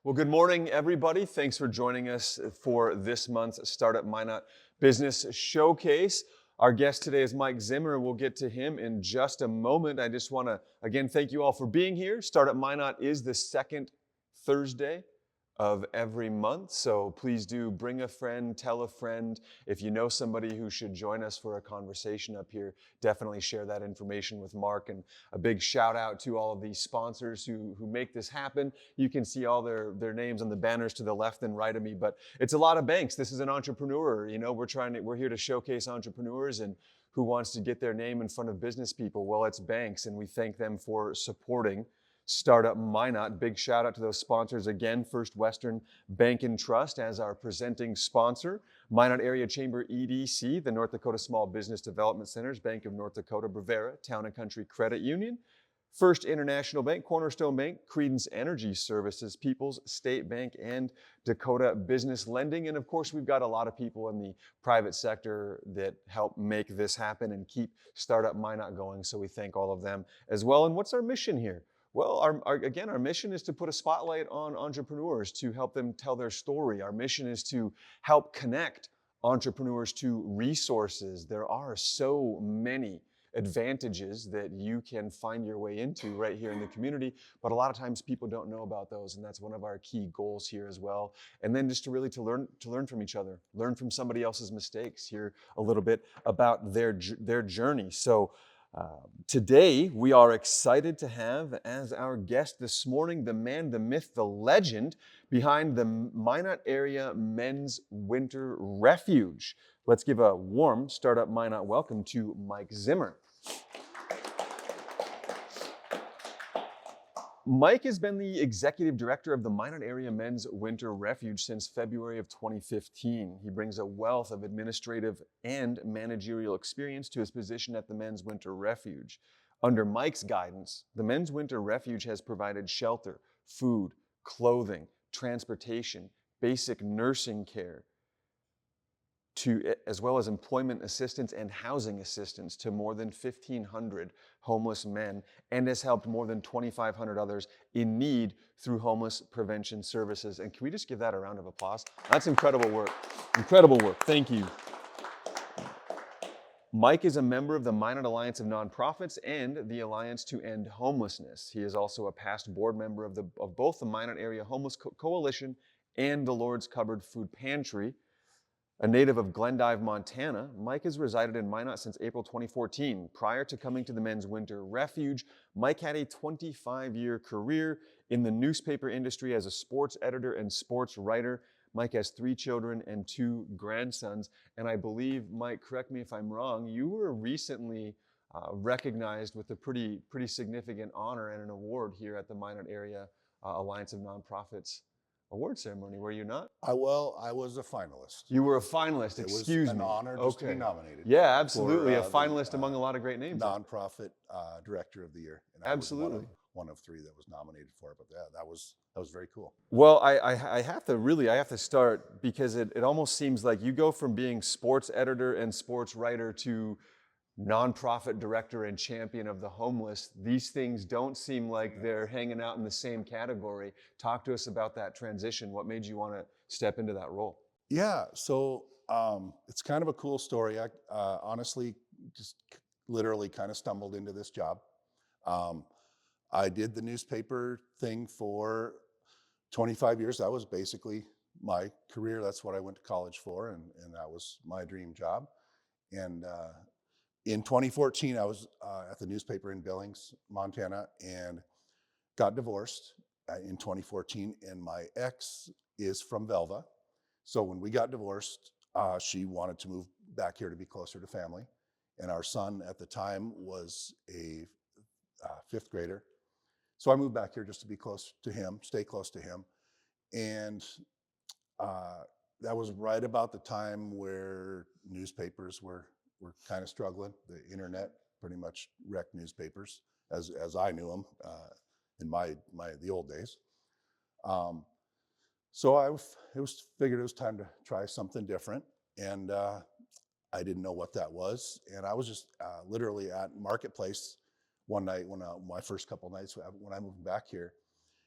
Well, good morning, everybody. Thanks for joining us for this month's Startup Minot Business Showcase. Our guest today is Mike Zimmer. We'll get to him in just a moment. I just want to, again, thank you all for being here. Startup Minot is the second Thursday of every month, so please do bring a friend, tell a friend. If you know somebody who should join us for a conversation up here, definitely share that information with Mark. And a big shout out to all of the sponsors who make this happen. You can see all their names on the banners to the left and right of me, but it's a lot of banks. This is an entrepreneur. You know, we're here to showcase entrepreneurs and who wants to get their name in front of business people. Well, it's banks, and we thank them for supporting Startup Minot. Big shout out to those sponsors again. First Western Bank and Trust as our presenting sponsor. Minot Area Chamber EDC, the North Dakota Small Business Development Centers, Bank of North Dakota, Brevera, Town and Country Credit Union. First International Bank, Cornerstone Bank, Credence Energy Services, People's State Bank, and Dakota Business Lending. And of course, we've got a lot of people in the private sector that help make this happen and keep Startup Minot going. So we thank all of them as well. And what's our mission here? Well, our mission is to put a spotlight on entrepreneurs, to help them tell their story. Our mission is to help connect entrepreneurs to resources. There are so many advantages that you can find your way into right here in the community, but a lot of times people don't know about those, and that's one of our key goals here as well. And then just to learn from each other, learn from somebody else's mistakes, hear a little bit about their journey. So today, we are excited to have as our guest this morning the man, the myth, the legend behind the Minot Area Men's Winter Refuge. Let's give a warm Startup Minot welcome to Mike Zimmer. Mike has been the executive director of the Minot Area Men's Winter Refuge since February of 2015. He brings a wealth of administrative and managerial experience to his position at the Men's Winter Refuge. Under Mike's guidance, the Men's Winter Refuge has provided shelter, food, clothing, transportation, basic nursing care, as well as employment assistance and housing assistance to more than 1,500 homeless men, and has helped more than 2,500 others in need through homeless prevention services. And can we just give that a round of applause? That's incredible work. Incredible work. Thank you. Mike is a member of the Minot Alliance of Nonprofits and the Alliance to End Homelessness. He is also a past board member of both the Minot Area Homeless Coalition and the Lord's Cupboard Food Pantry. A native of Glendive, Montana, Mike has resided in Minot since April 2014. Prior to coming to the Men's Winter Refuge, Mike had a 25-year career in the newspaper industry as a sports editor and sports writer. Mike has 3 children and 2 grandsons. And I believe, Mike, correct me if I'm wrong, you were recently recognized with a pretty significant honor and an award here at the Minot Area Alliance of Nonprofits award ceremony, were you not? I was a finalist. You were a finalist, It excuse was an me. honor just to be nominated. Yeah, absolutely. For, a finalist among a lot of great names. Nonprofit Director of the Year. And Absolutely. I was one of 3 that was nominated for it, but that was very cool. Well, I have to start because it almost seems like you go from being sports editor and sports writer to nonprofit director and champion of the homeless. These things don't seem like they're hanging out in the same category. Talk to us about that transition. What made you want to step into that role? Yeah, so it's kind of a cool story. I honestly just literally kind of stumbled into this job. I did the newspaper thing for 25 years. That was basically my career. That's what I went to college for, and that was my dream job. And in 2014, I was at the newspaper in Billings, Montana, and got divorced in 2014. And my ex is from Velva. So when we got divorced, she wanted to move back here to be closer to family. And our son at the time was a 5th grader. So I moved back here just to be close to him, stay close to him. And that was right about the time where newspapers were kind of struggling. The internet pretty much wrecked newspapers as I knew them in the old days. So figured it was time to try something different, and I didn't know what that was. And I was just literally at Marketplace one night when my first couple nights when I moved back here,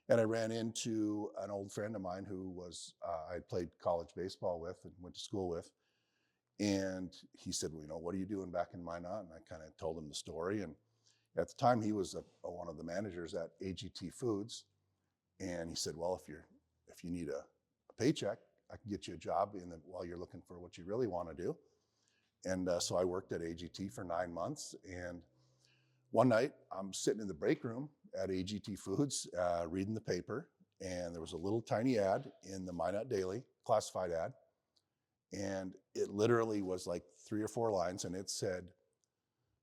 And I ran into an old friend of mine who was I played college baseball with and went to school with. And he said, well, what are you doing back in Minot? And I kind of told him the story. And at the time, he was one of the managers at AGT Foods. And he said, well, if you need a paycheck, I can get you a job while you're looking for what you really want to do. And so I worked at AGT for 9 months. And one night, I'm sitting in the break room at AGT Foods, reading the paper. And there was a little tiny ad in the Minot Daily, classified ad. And it literally was like 3 or 4 lines. And it said,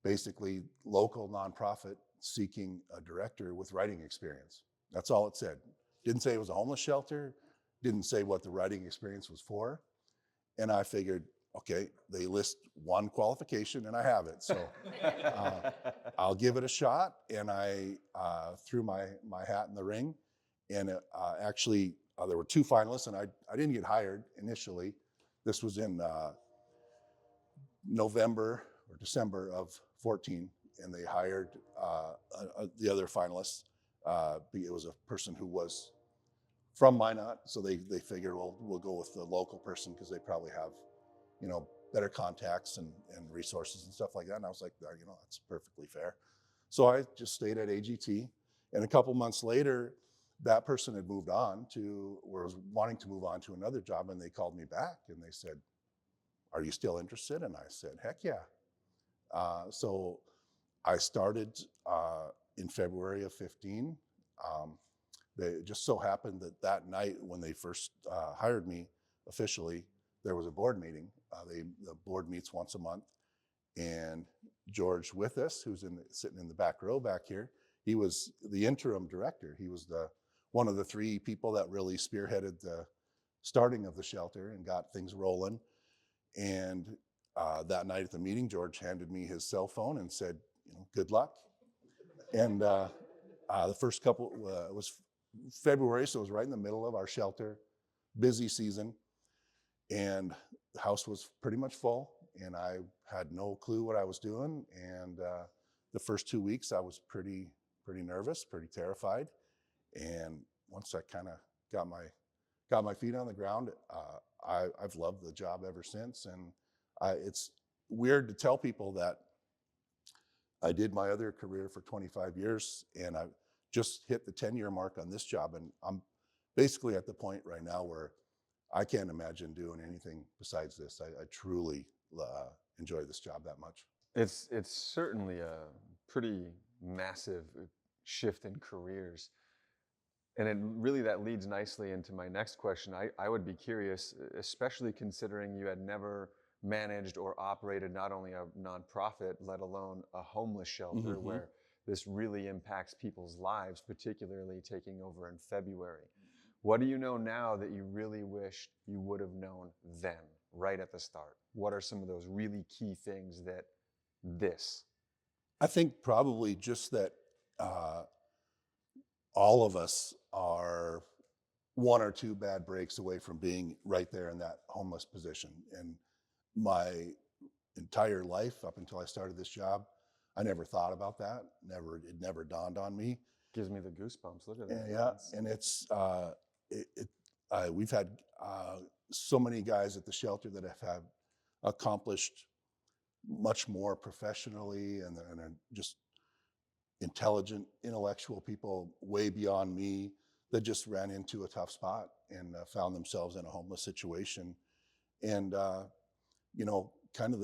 basically, local nonprofit seeking a director with writing experience. That's all it said. Didn't say it was a homeless shelter. Didn't say what the writing experience was for. And I figured, okay, they list one qualification and I have it. So I'll give it a shot. And I threw my hat in the ring. And actually, there were 2 finalists, and I didn't get hired initially. This was in November or December of 14, and they hired the other finalists. It was a person who was from Minot, so they figured, well, we'll go with the local person because they probably have, better contacts and resources and stuff like that. And I was like, that's perfectly fair. So I just stayed at AGT, and a couple months later, that person had moved on was wanting to move on to another job, and they called me back and they said, are you still interested? And I said, heck yeah. So I started in February of 15. It just so happened that night when they first hired me officially, there was a board meeting. The board meets once a month, and George with us, who's sitting in the back row back here, he was the interim director. He was one of the 3 people that really spearheaded the starting of the shelter and got things rolling. And that night at the meeting, George handed me his cell phone and said, good luck. And the first couple was February, so it was right in the middle of our shelter, busy season. And the house was pretty much full, and I had no clue what I was doing. And the first 2 weeks, I was pretty nervous, pretty terrified. And once I kind of got my feet on the ground, I've loved the job ever since. And it's weird to tell people that I did my other career for 25 years, and I just hit the 10-year mark on this job. And I'm basically at the point right now where I can't imagine doing anything besides this. I truly enjoy this job that much. It's certainly a pretty massive shift in careers. And that leads nicely into my next question. I would be curious, especially considering you had never managed or operated not only a nonprofit, let alone a homeless shelter, Mm-hmm. where this really impacts people's lives, particularly taking over in February. What do you know now that you really wish you would have known then, right at the start? What are some of those really key things I think probably just that all of us are 1 or 2 bad breaks away from being right there in that homeless position. And my entire life up until I started this job, I never thought about that. It never dawned on me. gives me the goosebumps? Look at that. And yeah, and it's we've had so many guys at the shelter that have accomplished much more professionally, and are just intelligent, intellectual people way beyond me that just ran into a tough spot and found themselves in a homeless situation. And kind of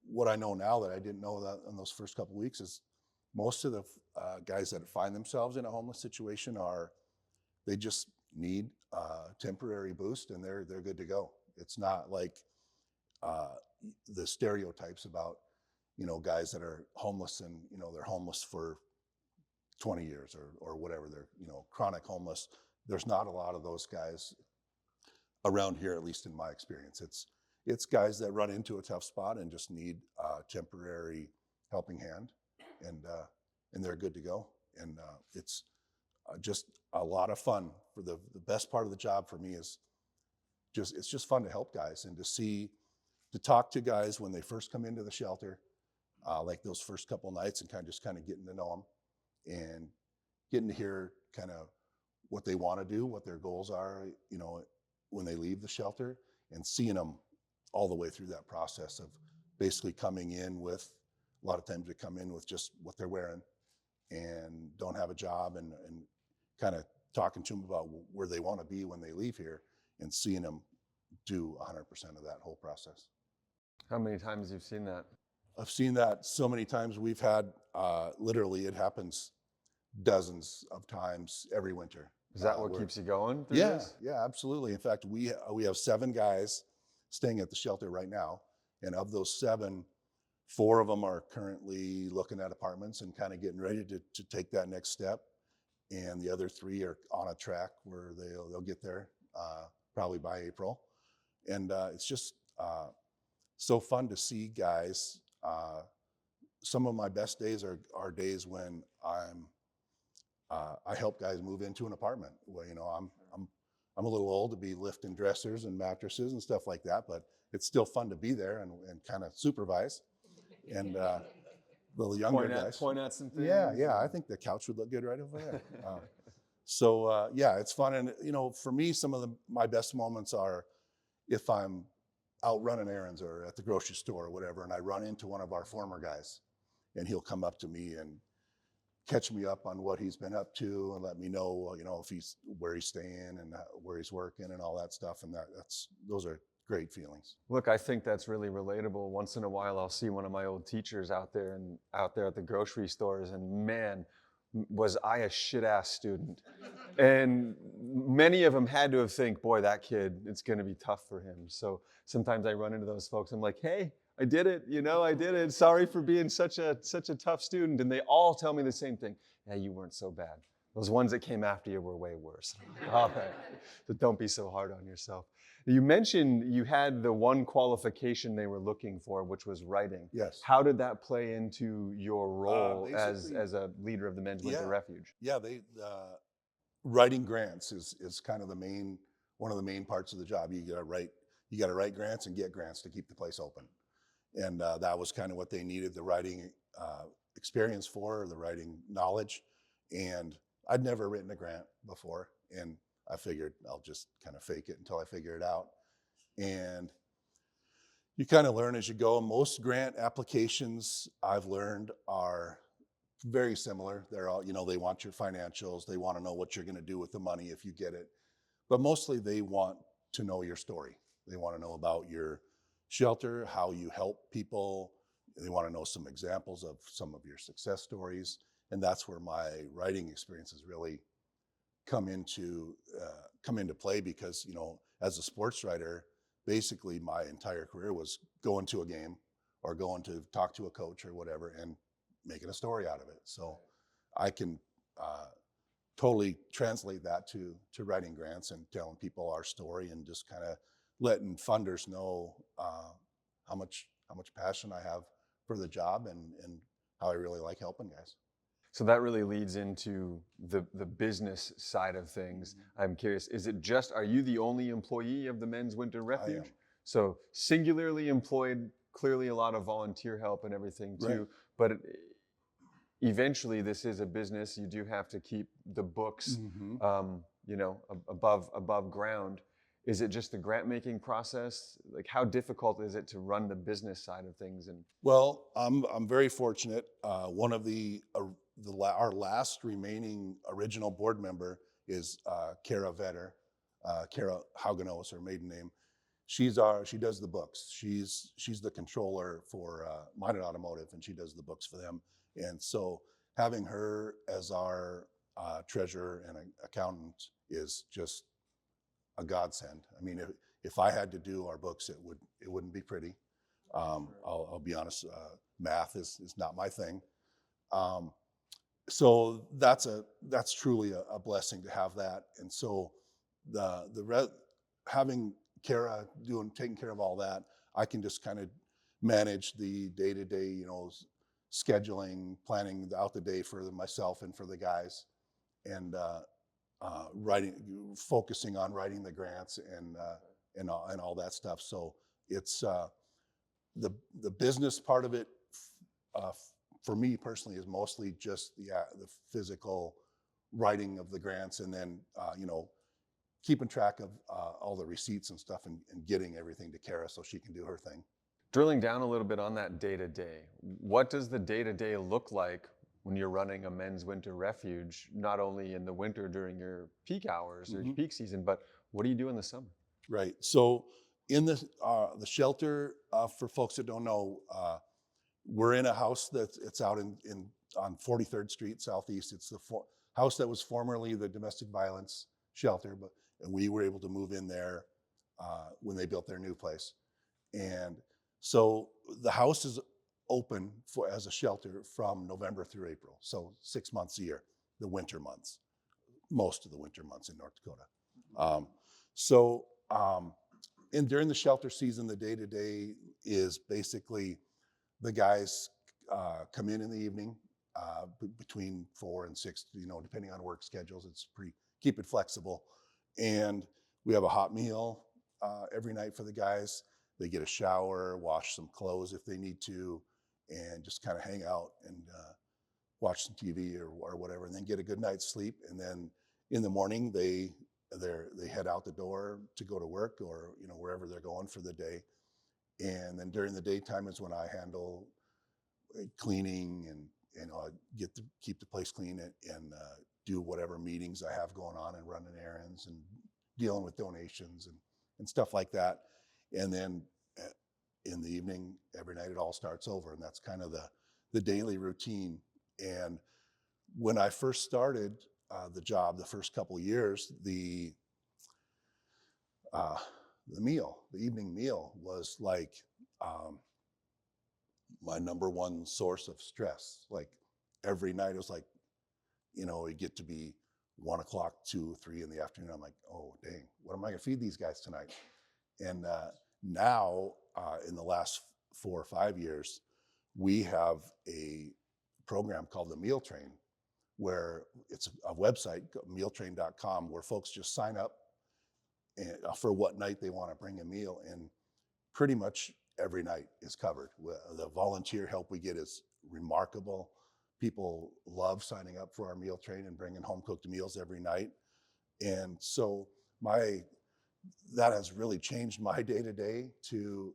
what I know now that I didn't know that in those first couple of weeks is most of the guys that find themselves in a homeless situation they just need a temporary boost, and they're good to go. It's not like the stereotypes about guys that are homeless and they're homeless for 20 years or whatever. They're chronic homeless. There's not a lot of those guys around here, at least in my experience. It's guys that run into a tough spot and just need a temporary helping hand, and they're good to go. And it's just a lot of fun. For the best part of the job for me is it's just fun to help guys and to talk to guys when they first come into the shelter, like those first couple nights, and kind of getting to know them and getting to hear kind of what they want to do, what their goals are, when they leave the shelter, and seeing them all the way through that process of basically coming in with, a lot of times they come in with just what they're wearing and don't have a job, and kind of talking to them about where they want to be when they leave here, and seeing them do 100% of that whole process. How many times you've seen that? I've seen that so many times. We've had, literally, it happens dozens of times every winter. Is that what keeps you going through Yeah, this? yeah, absolutely. In fact, we have 7 guys staying at the shelter right now, and of those 7, 4 of them are currently looking at apartments and kind of getting ready to take that next step, and the other 3 are on a track where they'll get there probably by April, and it's just so fun to see guys. Some of my best days are days when I help guys move into an apartment. Well, I'm a little old to be lifting dressers and mattresses and stuff like that, but it's still fun to be there and kind of supervise. And the younger guys point out some things. Yeah. I think the couch would look good right over there. Yeah, it's fun. And for me, some of my best moments are if I'm out running errands or at the grocery store or whatever, and I run into one of our former guys, and he'll come up to me and catch me up on what he's been up to and let me know, if he's where he's staying and where he's working and all that stuff. And those are great feelings. Look, I think that's really relatable. Once in a while, I'll see one of my old teachers out there at the grocery stores, and man, was I a shit-ass student. And many of them had to have think, boy, that kid, it's going to be tough for him. So sometimes I run into those folks. I'm like, hey, I did it. I did it. Sorry for being such a tough student. And they all tell me the same thing. Yeah, you weren't so bad. Those ones that came after you were way worse. All right. So don't be so hard on yourself. You mentioned you had the one qualification they were looking for, which was writing. Yes. How did that play into your role as a leader of the Men's Winter Refuge? Yeah, writing grants is kind of one of the main parts of the job. You got to write grants and get grants to keep the place open. And that was kind of what they needed the writing experience for, the writing knowledge. And I'd never written a grant before, and I figured I'll just kind of fake it until I figure it out. And you kind of learn as you go. Most grant applications I've learned are very similar. They're all, they want your financials. They want to know what you're going to do with the money if you get it. But mostly they want to know your story. They want to know about your shelter, how you help people. They want to know some examples of some of your success stories. And that's where my writing experiences really come into play, because as a sports writer, basically my entire career was going to a game or going to talk to a coach or whatever and making a story out of it. So I can totally translate that to writing grants and telling people our story, and just kind of letting funders know how much passion I have for the job and how I really like helping guys. So that really leads into the business side of things. I'm curious, are you the only employee of the Men's Winter Refuge? I am. So singularly employed, clearly a lot of volunteer help and everything too. Right. But eventually this is a business. You do have to keep the books, above ground. Is it just the grant making process? Like, how difficult is it to run the business side of things? And well, I'm very fortunate. One of our last remaining original board member is Kara Vetter. Kara Haugenos is her maiden name. She does the books. She's the controller for Minot Automotive, and she does the books for them. And so having her as our treasurer and accountant is just a godsend. I mean, if I had to do our books, it wouldn't be pretty. I'll be honest. Math is not my thing. So that's truly a blessing to have that. And so having Kara taking care of all that, I can just kind of manage the day-to-day, scheduling, planning out the day for myself and for the guys, and focusing on writing the grants and all that stuff. So it's the business part of it for me personally is mostly just the physical writing of the grants, and then keeping track of all the receipts and stuff, and getting everything to Kara so she can do her thing. Drilling down a little bit on that day-to-day, what does the day-to-day look like when you're running a men's winter refuge, not only in the winter during your peak hours or your peak season, but what do you do in the summer? Right. So in the shelter, for folks that don't know, we're in a house it's out on 43rd Street Southeast. It's the house that was formerly the domestic violence shelter, and we were able to move in there when they built their new place. And so the house is open as a shelter from November through April, so 6 months a year, the winter months, most of the winter months in North Dakota. And during the shelter season, the day-to-day is basically the guys come in the evening between 4 and 6, depending on work schedules. It's keep it flexible. And we have a hot meal every night for the guys. They get a shower, wash some clothes if they need to, and just kind of hang out and watch some TV or whatever, and then get a good night's sleep. And then in the morning, they head out the door to go to work, or wherever they're going for the day. And then during the daytime is when I handle cleaning and keep the place clean, and do whatever meetings I have going on, and running errands and dealing with donations and stuff like that. And then in the evening, every night, it all starts over, and that's kind of the daily routine. And when I first started the job, the first couple of years, the evening meal was like my number one source of stress. Like every night, it was like, it'd get to be 1 o'clock, 2, 3 in the afternoon. I'm like, oh dang, what am I gonna feed these guys tonight? And now, in the last 4 or 5 years, we have a program called the Meal Train, where it's a website, mealtrain.com, where folks just sign up for what night they want to bring a meal, and pretty much every night is covered. The volunteer help we get is remarkable. People love signing up for our Meal Train and bringing home cooked meals every night. And so that has really changed my day-to-day to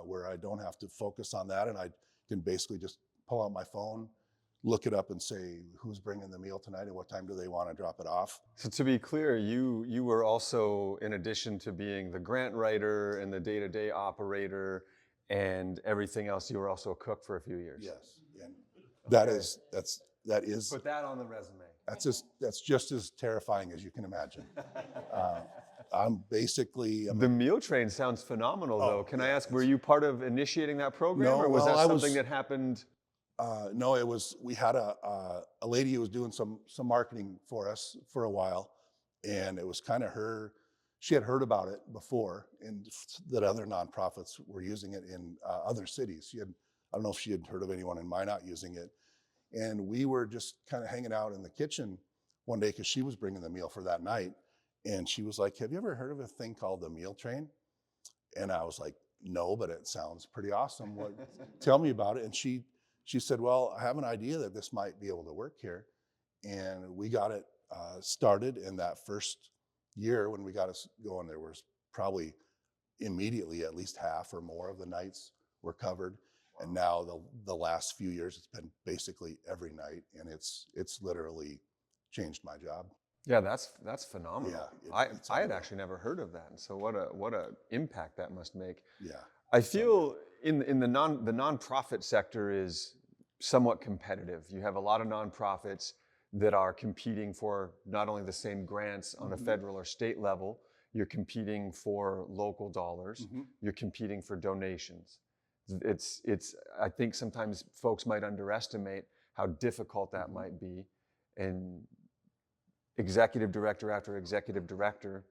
where I don't have to focus on that, and I can basically just pull out my phone, look it up, and say who's bringing the meal tonight and what time do they want to drop it off. So to be clear, you were also, in addition to being the grant writer and the day-to-day operator and everything else, you were also a cook for a few years. Yes, and that is Put that on the resume. that's just as terrifying as you can imagine. I'm basically The Meal Train sounds phenomenal, though. Can I ask, were you part of initiating that program, No, or was well, that something that happened? No, it was. We had a lady who was doing some marketing for us for a while, and it was kind of her. She had heard about it before, and that other nonprofits were using it in other cities. I don't know if she had heard of anyone in Minot using it, and we were just kind of hanging out in the kitchen one day because she was bringing the meal for that night, and she was like, "Have you ever heard of a thing called the Meal Train?" And I was like, "No, but it sounds pretty awesome. Tell me about it." And she said, "Well, I have an idea that this might be able to work here." And we got it started. In that first year when we got us going, there was probably immediately at least half or more of the nights were covered. And now the last few years, it's been basically every night, and it's literally changed my job. Yeah, that's phenomenal. Yeah, I had actually never heard of that, and so what a impact that must make. Yeah, I feel in the nonprofit sector is somewhat competitive. You have a lot of nonprofits that are competing for not only the same grants on a federal or state level, you're competing for local dollars, you're competing for donations. It's I think sometimes folks might underestimate how difficult that might be, and executive director after executive director,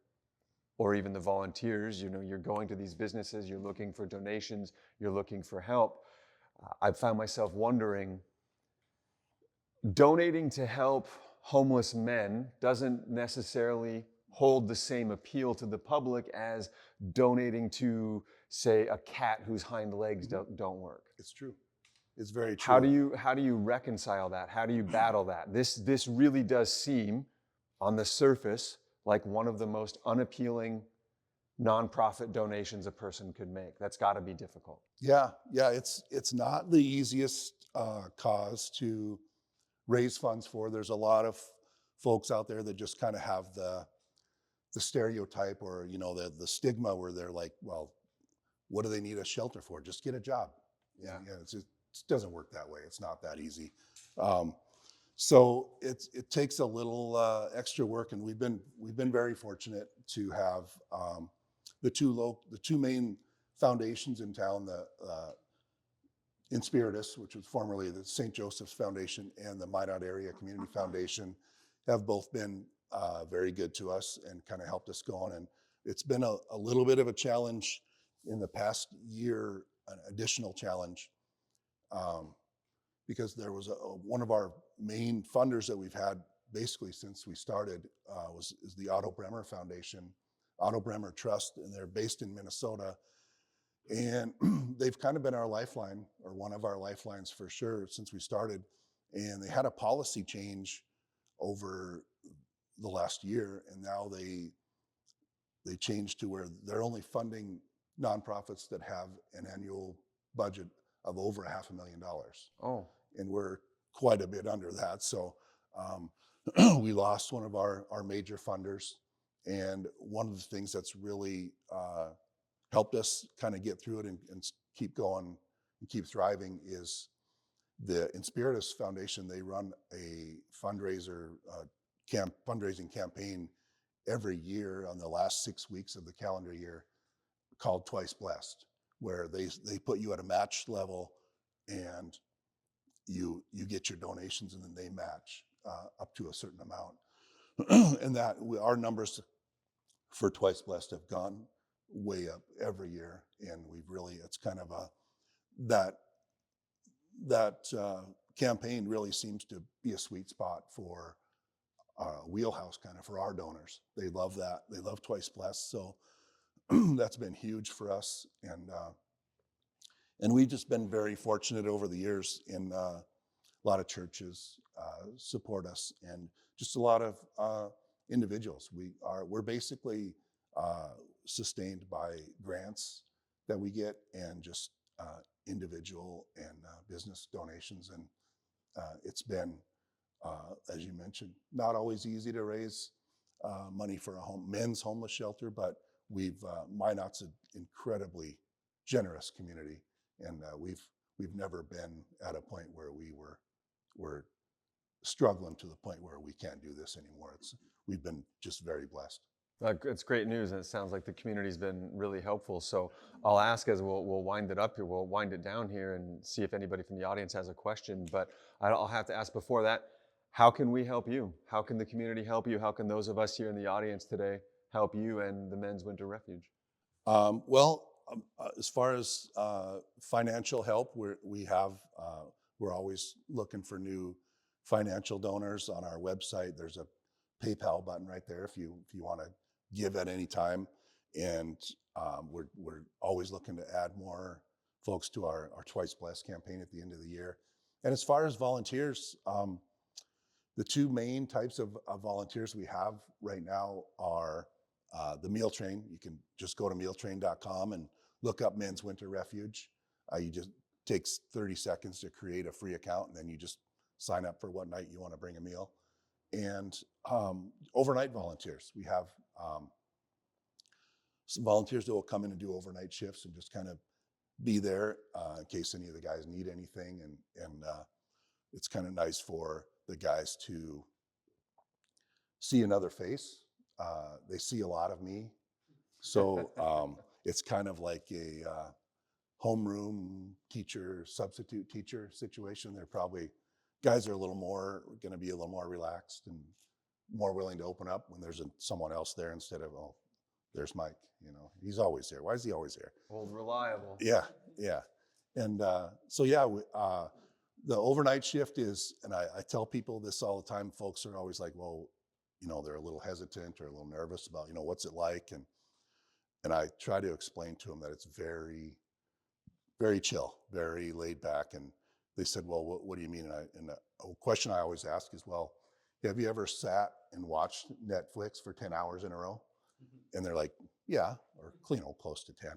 or even the volunteers, you're going to these businesses, you're looking for donations, you're looking for help. I've found myself wondering, donating to help homeless men doesn't necessarily hold the same appeal to the public as donating to, say, a cat whose hind legs don't work. it's true. It's very true. How do you reconcile that? How do you battle that? This really does seem, on the surface like one of the most unappealing nonprofit donations a person could make. That's got to be difficult. Yeah, it's not the easiest cause to raise funds for. There's a lot of folks out there that just kind of have the stereotype, or the stigma, where they're like, well, what do they need a shelter for? Just get a job. Yeah. It doesn't work that way. It's not that easy. So it takes a little extra work, and we've been very fortunate to have the two main foundations in town, the Inspiritus, which was formerly the St. Joseph's Foundation, and the Minot Area Community Foundation, have both been very good to us and kind of helped us go on. And it's been a little bit of a challenge in the past year, an additional challenge, because there was one of our main funders that we've had basically since we started is the Otto Bremer Foundation, Otto Bremer Trust, and they're based in Minnesota. And they've kind of been our lifeline, or one of our lifelines for sure, since we started. And they had a policy change over the last year, and now they changed to where they're only funding nonprofits that have an annual budget of over $500,000. Oh, And we're quite a bit under that. So we lost one of our major funders. And one of the things that's really helped us kind of get through it and keep going and keep thriving is the Inspiritus Foundation. They run a fundraising campaign every year on the last 6 weeks of the calendar year called Twice Blessed, where they put you at a match level, and you get your donations, and then they match up to a certain amount. And that our numbers for Twice Blessed have gone way up every year, and it's kind of that campaign really seems to be a sweet spot for wheelhouse kind of for our donors. They love that. They love Twice Blessed. So that's been huge for us. And we've just been very fortunate over the years, in a lot of churches support us, and just a lot of individuals. We're basically sustained by grants that we get, and just individual and business donations. And it's been, as you mentioned, not always easy to raise money for a men's homeless shelter, but Minot's an incredibly generous community, and we've never been at a point where we're struggling to the point where we can't do this anymore. We've been just very blessed. It's great news, and it sounds like the community's been really helpful. So I'll ask, as we'll wind it up here, we'll wind it down here and see if anybody from the audience has a question. But I'll have to ask before that, how can we help you? How can the community help you? How can those of us here in the audience today help you and the Men's Winter Refuge? As far as financial help, we're always looking for new financial donors. On our website, there's a PayPal button right there if you want to give at any time. And we're always looking to add more folks to our Twice Blessed campaign at the end of the year. And as far as volunteers, the two main types of volunteers we have right now are the meal train. You can just go to mealtrain.com and look up Men's Winter Refuge. Takes 30 seconds to create a free account, and then you just sign up for what night you want to bring a meal. And overnight volunteers. We have some volunteers that will come in and do overnight shifts and just kind of be there in case any of the guys need anything. And it's kind of nice for the guys to see another face. They see a lot of me. So it's kind of like a homeroom teacher, substitute teacher situation. They're probably guys are going to be a little more relaxed and more willing to open up when there's someone else there, instead of, oh, there's Mike, he's always there. Why is he always there? Old reliable. Yeah. And the overnight shift is, and I tell people this all the time, folks are always like, well, they're a little hesitant or a little nervous about, what's it like? And I try to explain to them that it's very, very chill, very laid back. And they said, well, what do you mean? And a question I always ask is, well, have you ever sat and watched Netflix for 10 hours in a row? And they're like, yeah, or close to 10.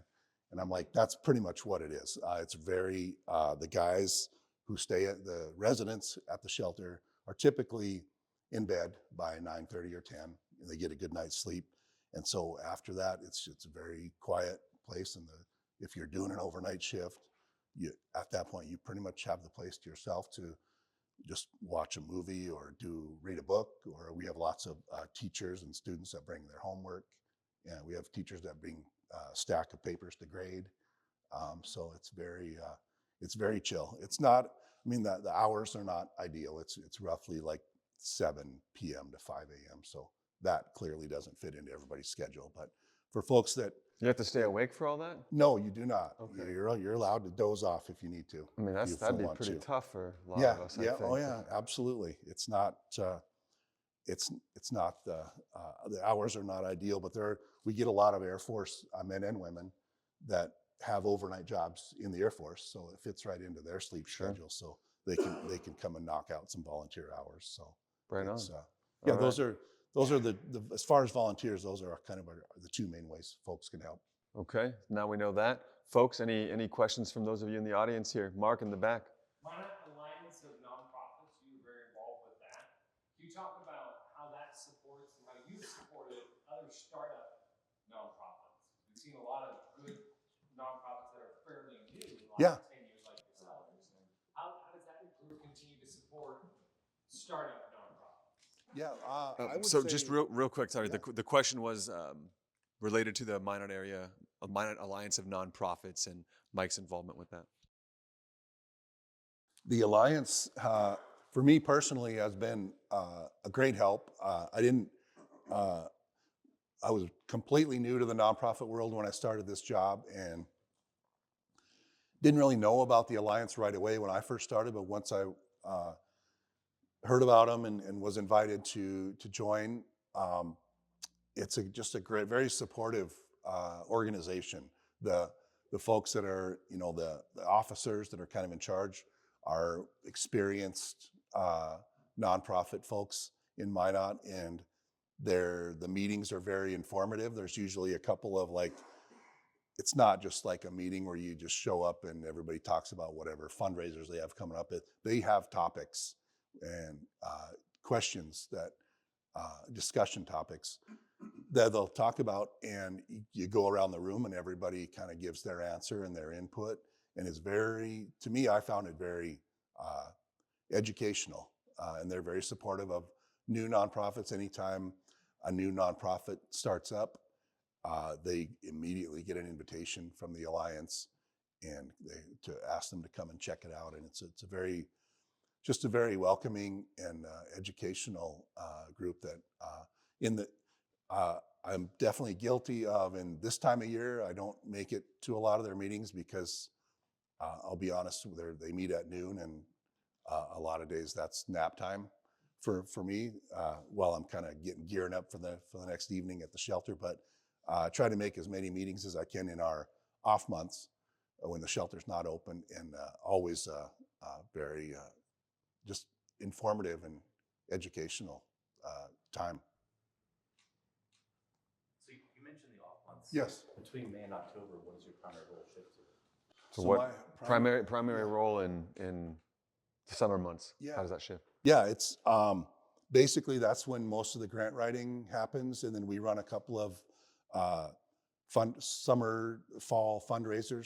And I'm like, that's pretty much what it is. It's very, the guys who stay at the residents at the shelter are typically in bed by 9:30 or 10, and they get a good night's sleep. And so after that, it's a very quiet place. And if you're doing an overnight shift, at that point, you pretty much have the place to yourself to just watch a movie or read a book. Or we have lots of teachers and students that bring their homework. And we have teachers that bring a stack of papers to grade. So it's very chill. It's not, I mean, the hours are not ideal. It's roughly like 7 p.m. to 5 a.m. So that clearly doesn't fit into everybody's schedule. But for folks that You have to stay awake for all that? no, you do not. Okay. You're allowed to doze off if you need to. I mean, that'd be pretty tough for a lot of us, I think. Oh yeah, absolutely. It's not the hours are not ideal, but we get a lot of Air Force men and women that have overnight jobs in the Air Force, so it fits right into their sleep schedule. So they can come and knock out some volunteer hours. So right on. Yeah, All those are the as far as volunteers, those are kind of the two main ways folks can help. Okay, now we know that. Folks, any questions from those of you in the audience here? Mark in the back. Minot Alliance of Nonprofits, you're very involved with that. Can you talk about how that supports and how you've supported other startup nonprofits? We've seen a lot of good nonprofits that are fairly new in the last 10 years like yourself. How does that group continue to support startup nonprofits? Yeah, I would So say, just real quick, sorry. Yeah. The question was related to the Minot area, Minot Alliance of Nonprofits, and Mike's involvement with that. the Alliance, for me personally, has been a great help. I was completely new to the nonprofit world when I started this job, and didn't really know about the Alliance right away when I first started. But once I heard about them and was invited to join, it's just a great, very supportive organization. The folks that are, the officers that are kind of in charge are experienced nonprofit folks in Minot, and the meetings are very informative. There's usually a couple of it's not just like a meeting where you just show up and everybody talks about whatever fundraisers they have coming up. They have topics and questions that discussion topics that they'll talk about, and you go around the room and everybody kind of gives their answer and their input. And it's to me, I found it very educational, and they're very supportive of new nonprofits. Anytime a new nonprofit starts up, they immediately get an invitation from the Alliance, and to ask them to come and check it out. And it's a very welcoming and educational group that I'm definitely guilty of. In this time of year, I don't make it to a lot of their meetings because I'll be honest, they meet at noon, and a lot of days that's nap time for me while I'm kind of gearing up for the next evening at the shelter. But I try to make as many meetings as I can in our off months when the shelter's not open, and always very just informative and educational time. So you mentioned the off months. Yes. Between May and October, what is your primary role shift to? So So what my primary role in the summer months? Yeah. How does that shift? Yeah, it's basically that's when most of the grant writing happens, and then we run a couple of summer, fall fundraiser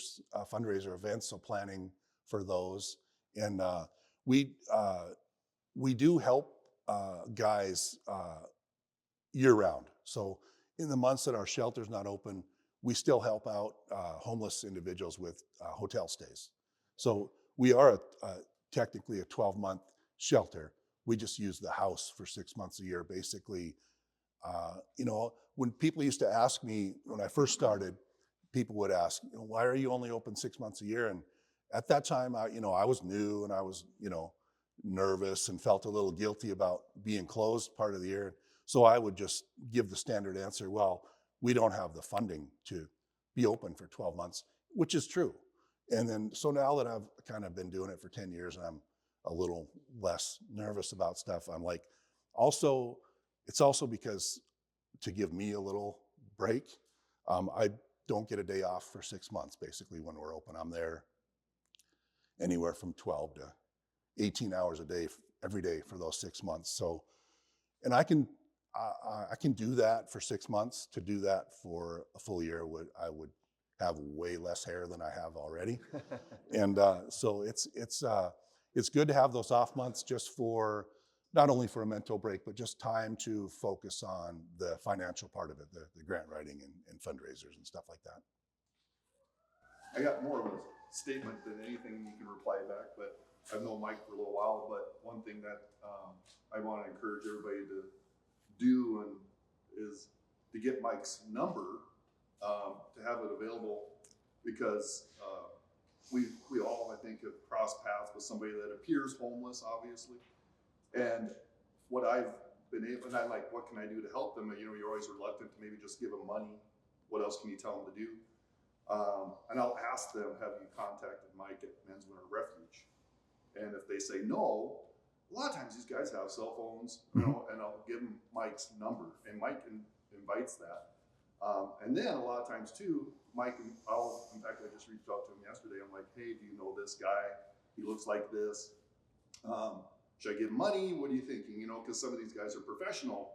events, so planning for those. And we do help guys year round. So in the months that our shelter's not open, we still help out homeless individuals with hotel stays. So we are technically a 12-month shelter. We just use the house for 6 months a year, basically. When people used to ask me when I first started, people would ask, why are you only open 6 months a year? And at that time, I was new, and I was, nervous and felt a little guilty about being closed part of the year. So I would just give the standard answer, well, we don't have the funding to be open for 12 months, which is true. And then, so now that I've kind of been doing it for 10 years and I'm a little less nervous about stuff, I'm like, Also, it's also because to give me a little break, I don't get a day off for 6 months, basically, when we're open. I'm there anywhere from 12 to 18 hours a day, every day for those 6 months. So, and I can do that for 6 months. To do that for a full year, I would have way less hair than I have already. And so it's good to have those off months, just for not only for a mental break, but just time to focus on the financial part of it, the grant writing and fundraisers and stuff like that. I got more of a statement than anything you can reply back, but I've known Mike for a little while. But one thing that I want to encourage everybody to do is to get Mike's number, to have it available, because we all, I think, have crossed paths with somebody that appears homeless, obviously. And what I've been able, and I'm like, what can I do to help them? And, you're always reluctant to maybe just give them money. What else can you tell them to do? And I'll ask them, have you contacted Mike at Men's Winter Refuge? And if they say no, a lot of times these guys have cell phones, and I'll give them Mike's number, and Mike invites that. And then a lot of times too, Mike, in fact, I just reached out to him yesterday. I'm like, hey, do you know this guy? He looks like this. Should I give him money? What are you thinking? Because some of these guys are professional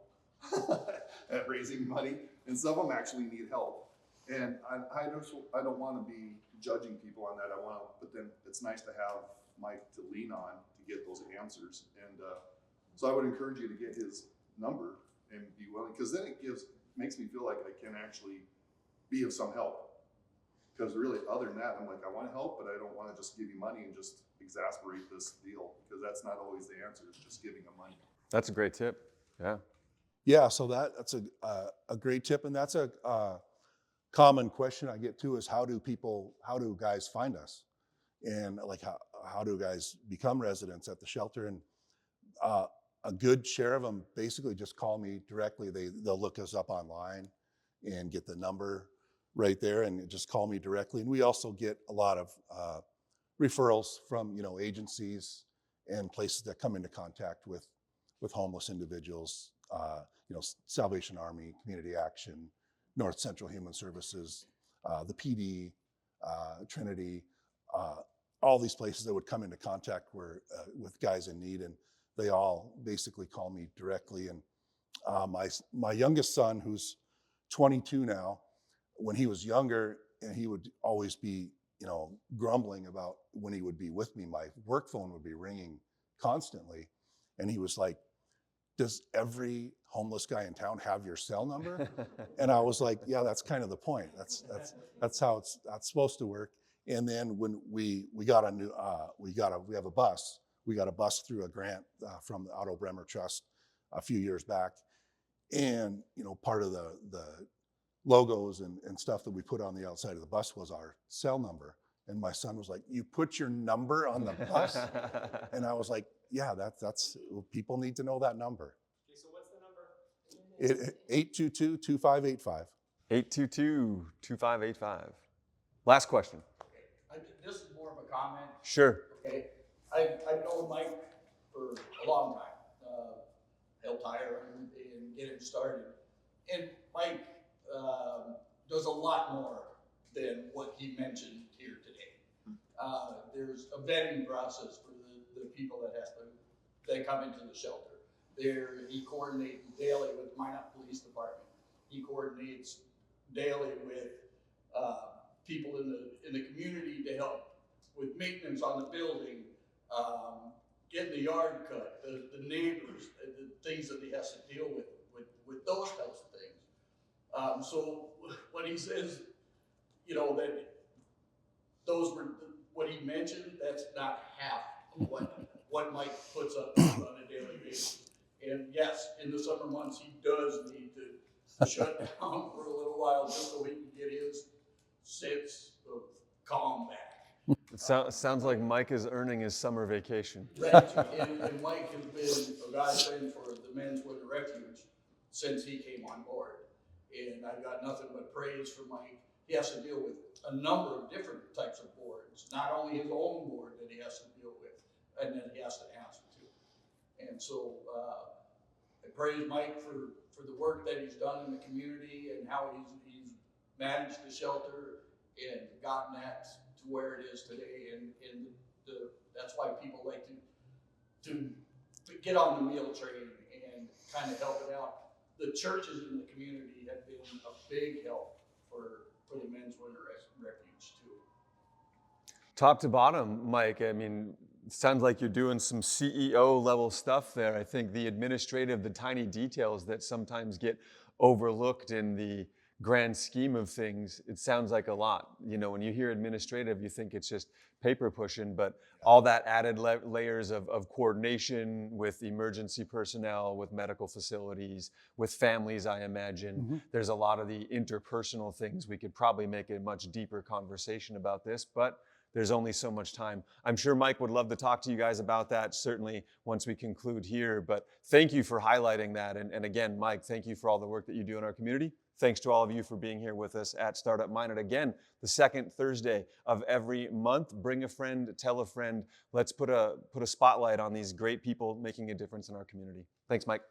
at raising money, and some of them actually need help. And I don't want to be judging people on that. But then it's nice to have Mike to lean on to get those answers. And so I would encourage you to get his number and be willing, because then it makes me feel like I can actually be of some help. Because really, other than that, I'm like, I want to help, but I don't want to just give you money and just exasperate this deal, because that's not always the answer. It's just giving them money. That's a great tip. Yeah. Yeah, so that's a great tip, and that's a common question I get too, is how do guys find us, and like how do guys become residents at the shelter? And a good share of them basically just call me directly. They'll look us up online and get the number right there and just call me directly. And we also get a lot of referrals from agencies and places that come into contact with homeless individuals. Salvation Army, Community Action, North Central Human Services, the PD, Trinity, all these places that would come into contact with guys in need, and they all basically call me directly. And my youngest son, who's 22 now, when he was younger, and he would always be grumbling about when he would be with me, my work phone would be ringing constantly, and he was like, does every homeless guy in town have your cell number? And I was like, yeah, that's kind of the point. That's how that's supposed to work. And then when we got we have a bus. We got a bus through a grant from the Otto Bremer Trust a few years back. And part of the logos and stuff that we put on the outside of the bus was our cell number. And my son was like, you put your number on the bus? And I was like, yeah, that's people need to know that number. Okay, so what's the number? 822-2585. 822-2585. Last question. This is more of a comment. Sure. Okay, I've known Mike for a long time. Helped hire him and get him started. And Mike does a lot more than what he mentioned here today. There's a vetting process for the people that come into the shelter. He coordinates daily with the Minot Police Department. He coordinates daily with people in the community to help with maintenance on the building, getting the yard cut, the neighbors, the things that he has to deal with those types of things. So when he says, that those were what he mentioned, that's not half of what Mike puts up on a daily basis. And yes, in the summer months, he does need to shut down for a little while just so he can get his sense of calm back. It sounds like Mike is earning his summer vacation. Right, and Mike has been a godsend for the Men's Winter Refuge since he came on board. And I've got nothing but praise for Mike. He has to deal with a number of different types of boards, not only his own board that he has to deal with and that he has to answer to. And so I praise Mike for the work that he's done in the community and how he's managed the shelter and gotten that to where it is today. And that's why people like to get on the meal train and kind of help it out. The churches in the community have been a big help for the men's winter refuge too. Top to bottom, Mike, I mean, sounds like you're doing some CEO level stuff there. I think the administrative, the tiny details that sometimes get overlooked in the grand scheme of things, it sounds like a lot. You know, when you hear administrative, you think it's just paper pushing, but all that added layers of coordination with emergency personnel, with medical facilities, with families, I imagine. There's a lot of the interpersonal things. We could probably make a much deeper conversation about this, but there's only so much time. I'm sure Mike would love to talk to you guys about that, certainly once we conclude here, but thank you for highlighting that. And again, Mike, thank you for all the work that you do in our community. Thanks to all of you for being here with us at Startup Minot. Again, the second Thursday of every month. Bring a friend, tell a friend. Let's put a spotlight on these great people making a difference in our community. Thanks, Mike.